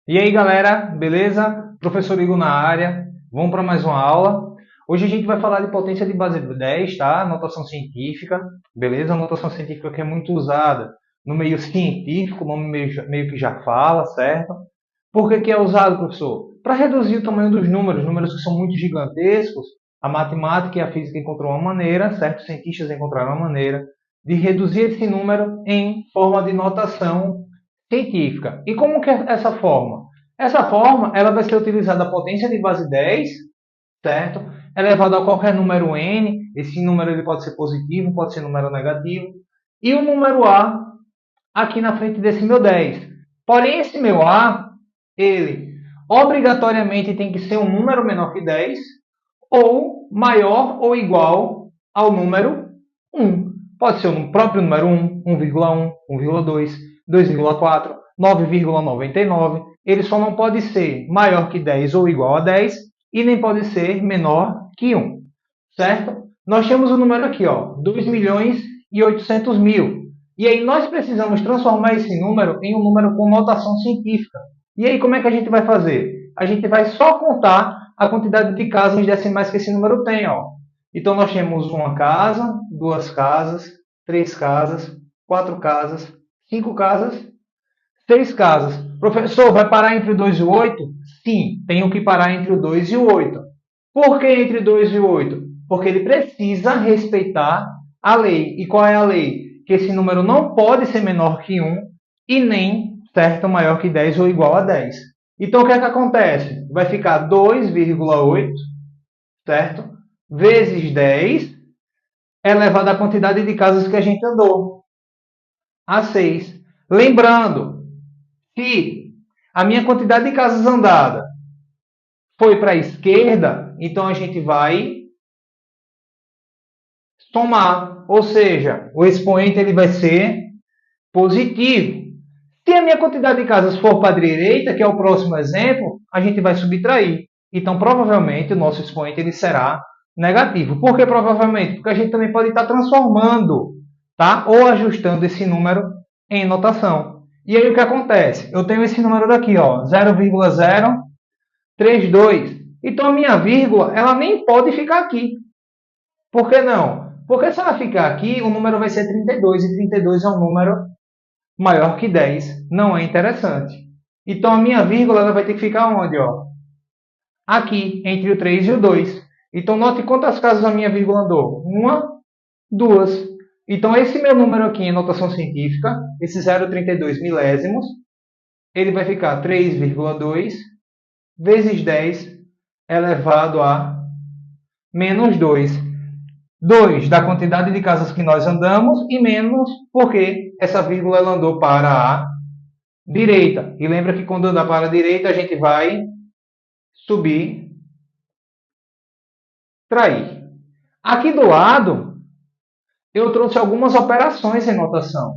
E aí, galera, beleza? Professor Igor na área. Vamos para mais uma aula. Hoje a gente vai falar de potência de base 10, tá? Notação científica, beleza? Notação científica que é muito usada no meio científico, o nome meio que já fala, certo? Por que é usado, professor? Para reduzir o tamanho dos números, números que são muito gigantescos. A matemática e a física encontrou uma maneira, certos cientistas encontraram uma maneira de reduzir esse número em forma de notação científica. E como que é essa forma? Essa forma ela vai ser utilizada a potência de base 10, certo? Elevado a qualquer número n. Esse número ele pode ser positivo, pode ser número negativo. E o número a aqui na frente desse meu 10. Porém, esse meu a, ele obrigatoriamente tem que ser um número menor que 10 ou maior ou igual ao número 1. Pode ser o próprio número 1, 1,1, 1,2, 2,4, 9,99. Ele só não pode ser maior que 10 ou igual a 10 e nem pode ser menor que 1. Certo? Nós temos o número aqui, ó, 2 milhões e 800 mil. E aí nós precisamos transformar esse número em um número com notação científica. E aí como é que a gente vai fazer? A gente vai só contar a quantidade de casas decimais que esse número tem, ó. Então nós temos uma casa, duas casas, três casas, quatro casas, cinco casas, seis casas. Professor, vai parar entre o 2 e o 8? Sim, tenho que parar entre o 2 e o 8. Por que entre o 2 e o 8? Porque ele precisa respeitar a lei. E qual é a lei? Que esse número não pode ser menor que 1 e nem, certo, maior que 10 ou igual a 10. Então, o que é que acontece? Vai ficar 2,8, certo? Vezes 10 elevado à quantidade de casas que a gente andou, a 6. Lembrando que a minha quantidade de casas andada foi para a esquerda, então a gente vai somar, ou seja, o expoente ele vai ser positivo. Se a minha quantidade de casas for para a direita, que é o próximo exemplo, a gente vai subtrair. Então, provavelmente, o nosso expoente ele será negativo. Por que provavelmente? Porque a gente também pode estar transformando, tá? Ou ajustando esse número em notação. E aí o que acontece? Eu tenho esse número daqui, ó, 0,032. Então, a minha vírgula, ela nem pode ficar aqui. Por que não? Porque se ela ficar aqui, o número vai ser 32, e 32 é um número maior que 10. Não é interessante. Então, a minha vírgula ela vai ter que ficar onde? Ó? Aqui, entre o 3 e o 2. Então, note quantas casas a minha vírgula andou. Uma, duas. Então, esse meu número aqui em notação científica, esse 0,32 milésimos, ele vai ficar 3,2 vezes 10 elevado a menos 2. 2 da quantidade de casas que nós andamos e menos porque essa vírgula ela andou para a direita. E lembra que quando andar para a direita a gente vai subir, trair. Aqui do lado eu trouxe algumas operações em notação.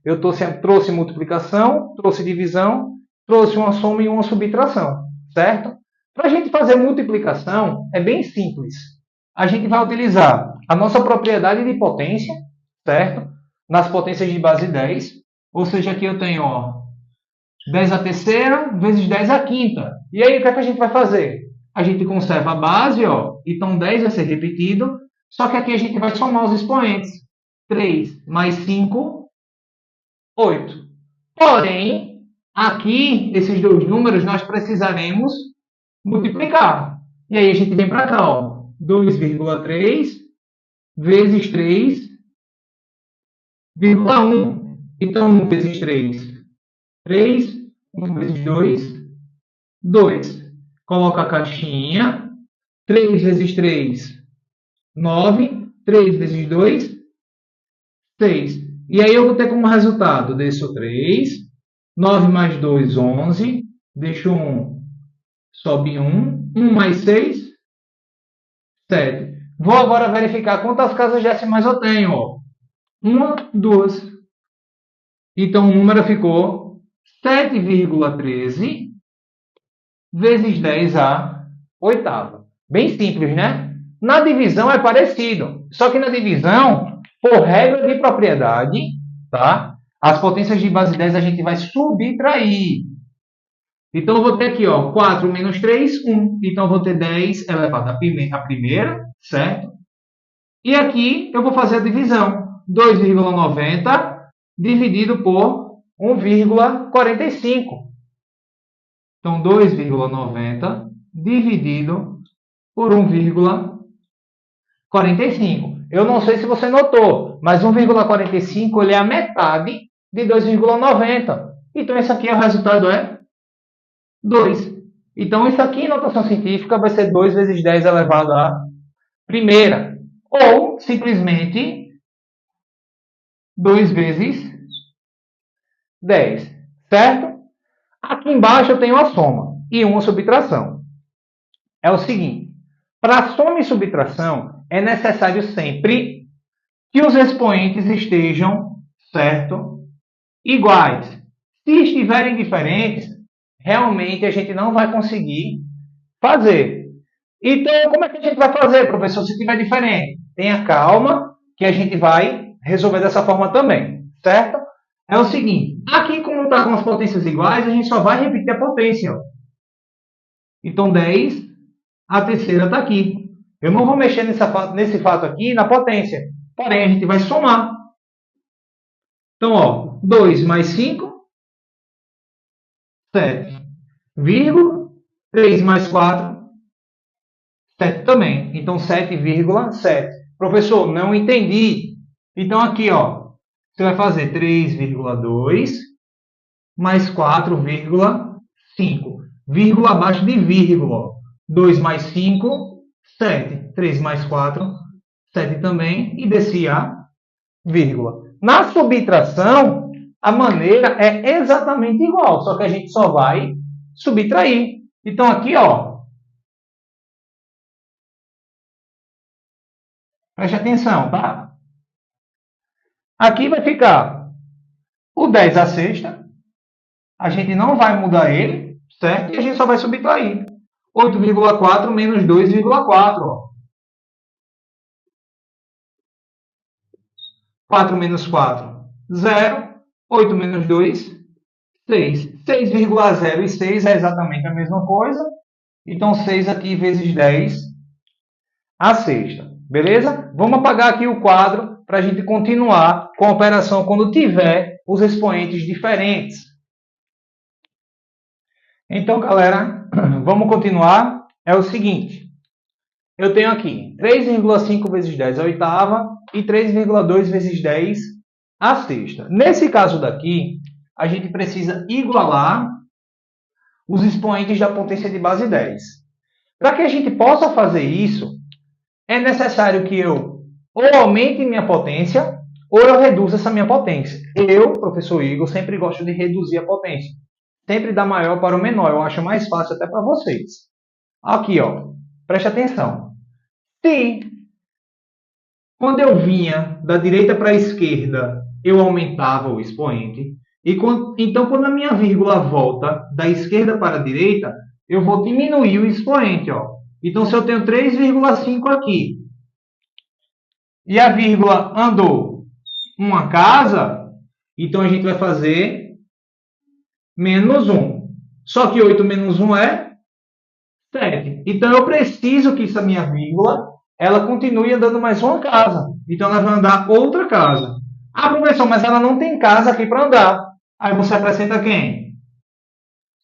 Eu trouxe multiplicação, trouxe divisão, trouxe uma soma e uma subtração, certo? Para a gente fazer multiplicação é bem simples. A gente vai utilizar a nossa propriedade de potência, certo? Nas potências de base 10. Ou seja, aqui eu tenho ó, 10 à terceira vezes 10 à quinta. E aí, o que é que a gente vai fazer? A gente conserva a base, ó, então 10 vai ser repetido, só que aqui a gente vai somar os expoentes. 3 mais 5, 8. Porém, aqui, esses dois números, nós precisaremos multiplicar. E aí a gente vem para cá, ó, 2,3 vezes 3,1. Então, 1 vezes 3, 3. 1 vezes 2, 2. Coloca a caixinha. 3 vezes 3, 9. 3 vezes 2, 6. E aí eu vou ter como resultado, deixo 3. 9 mais 2, 11. Deixo 1, sobe 1. 1 mais 6, 7. Vou agora verificar quantas casas decimais eu tenho. Ó. 1, 2. Então o número ficou 7,13 vezes 10 à oitava. Bem simples, né? Na divisão é parecido. Só que na divisão, por regra de propriedade, tá? As potências de base 10 a gente vai subtrair. Então, eu vou ter aqui, ó, 4 menos 3, 1. Então, eu vou ter 10 elevado à primeira, certo? E aqui eu vou fazer a divisão. 2,90 dividido por 1,45. Então, 2,90 dividido por 1,45. Eu não sei se você notou, mas 1,45 ele é a metade de 2,90. Então, esse aqui é o resultado, é 2. Então, isso aqui em notação científica vai ser 2 vezes 10 elevado à primeira. Ou, simplesmente, 2 vezes 10. Certo? Aqui embaixo eu tenho a soma e uma subtração. É o seguinte, para soma e subtração, é necessário sempre que os expoentes estejam, certo, iguais. Se estiverem diferentes, realmente a gente não vai conseguir fazer. Então, como é que a gente vai fazer, professor, se estiver diferente? Tenha calma, que a gente vai resolver dessa forma também, certo? É o seguinte, aqui como está com as potências iguais, a gente só vai repetir a potência. Ó. Então, 10, a terceira está aqui. Eu não vou mexer nesse fato aqui na potência, porém a gente vai somar. Então, ó, 2 mais 5, 7, vírgula, 3 mais 4, 7 também. Então, 7,7. Professor, não entendi. Então, aqui, ó, você vai fazer 3,2 mais 4,5. Vírgula abaixo de vírgula. 2 mais 5, 7. 3 mais 4, 7 também. E desci a vírgula. Na subtração, a maneira é exatamente igual, só que a gente só vai subtrair. Então, aqui, ó, preste atenção, tá? Aqui vai ficar o 10 à sexta, a gente não vai mudar ele, certo? E a gente só vai subtrair. 8,4 menos 2,4. 4 menos 4, 0. 8 menos 2, 6. 6,06 é exatamente a mesma coisa. Então, 6 aqui vezes 10 à sexta. Beleza? Vamos apagar aqui o quadro para a gente continuar com a operação quando tiver os expoentes diferentes. Então, galera, vamos continuar. É o seguinte. Eu tenho aqui 3,5 vezes 10 à oitava e 3,2 vezes 10 à sexta. Nesse caso daqui, a gente precisa igualar os expoentes da potência de base 10. Para que a gente possa fazer isso, é necessário que eu ou aumente minha potência ou eu reduza essa minha potência. Eu, professor Igor, sempre gosto de reduzir a potência. Sempre da maior para o menor. Eu acho mais fácil até para vocês. Aqui, ó. Preste atenção. Se quando eu vinha da direita para a esquerda, eu aumentava o expoente. Então, quando a minha vírgula volta da esquerda para a direita, eu vou diminuir o expoente. Ó. Então, se eu tenho 3,5 aqui, e a vírgula andou uma casa, então a gente vai fazer menos 1. Só que 8 menos 1 é 7. Então, eu preciso que essa minha vírgula ela continue andando mais uma casa. Então, ela vai andar outra casa. Ah, professor, mas ela não tem casa aqui para andar. Aí você acrescenta quem?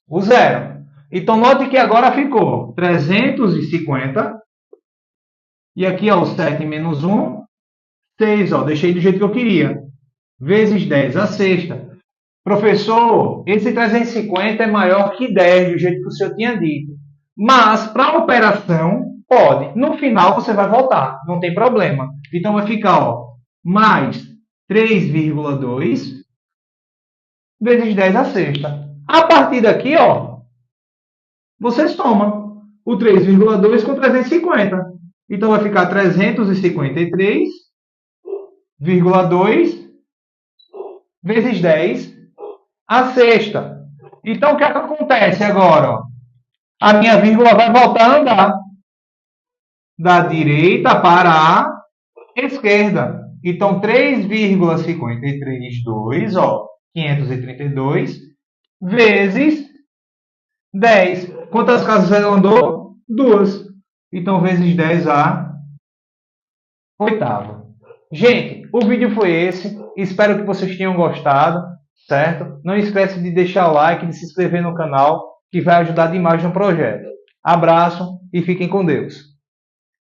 O zero. Então, note que agora ficou 350. E aqui, ó, o 7 menos 1, 6. Ó, deixei do jeito que eu queria. Vezes 10 à sexta. Professor, esse 350 é maior que 10, do jeito que o senhor tinha dito. Mas, para a operação, pode. No final, você vai voltar. Não tem problema. Então, vai ficar, ó, mais 3,2 vezes 10 à sexta. A partir daqui, ó, você soma o 3,2 com 350. Então, vai ficar 353,2 vezes 10 à sexta. Então, o que, é que acontece agora? Ó? A minha vírgula vai voltar a andar da direita para a esquerda. Então, 3,532, ó, 532, vezes 10. Quantas casas ela andou? 2. Então, vezes 10 a oitava. Gente, o vídeo foi esse. Espero que vocês tenham gostado, certo? Não esquece de deixar o like, de se inscrever no canal, que vai ajudar demais no projeto. Abraço e fiquem com Deus.